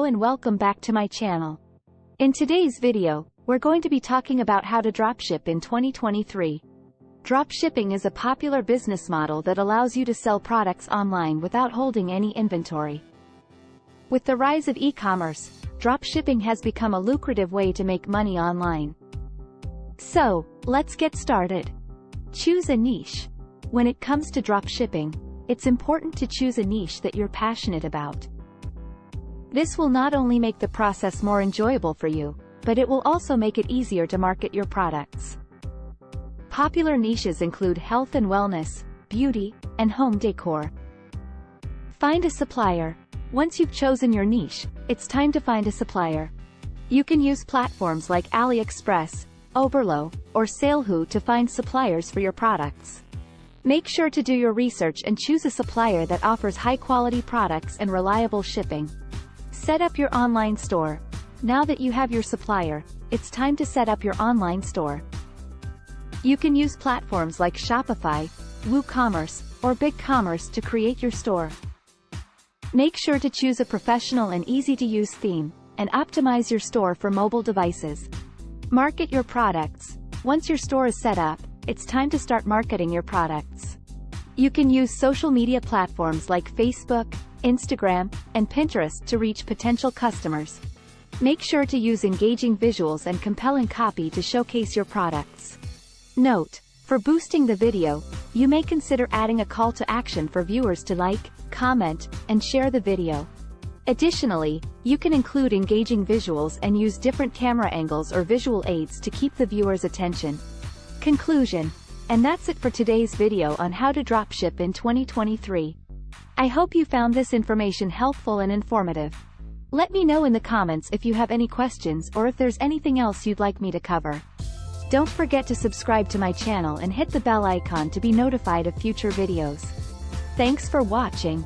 and welcome back to my channel. In today's video, we're going to be talking about how to dropship in 2023. Dropshipping is a popular business model that allows you to sell products online without holding any inventory. With the rise of e-commerce, dropshipping has become a lucrative way to make money online. So, let's get started. Choose a niche. When it comes to dropshipping, it's important to choose a niche that you're passionate about. This will not only make the process more enjoyable for you, but it will also make it easier to market your products. Popular niches include health and wellness, beauty, and home decor. Find a supplier. Once you've chosen your niche, it's time to find a supplier. You can use platforms like AliExpress, Oberlo, or salehoo to find suppliers for your products. Make sure to do your research and choose a supplier that offers high-quality products and reliable shipping. Set up your online store. Now that you have your supplier, it's time to set up your online store. You can use platforms like Shopify, WooCommerce, or BigCommerce to create your store. Make sure to choose a professional and easy-to-use theme, and optimize your store for mobile devices. Market your products. Once your store is set up, it's time to start marketing your products. You can use social media platforms like Facebook, Instagram, and Pinterest to reach potential customers. Make sure to use engaging visuals and compelling copy to showcase your products. Note: for boosting the video, you may consider adding a call to action for viewers to like, comment, and share the video. Additionally, you can include engaging visuals and use different camera angles or visual aids to keep the viewer's attention. Conclusion. And that's it for today's video on how to dropship in 2023. I hope you found this information helpful and informative. Let me know in the comments if you have any questions or if there's anything else you'd like me to cover. Don't forget to subscribe to my channel and hit the bell icon to be notified of future videos. Thanks for watching.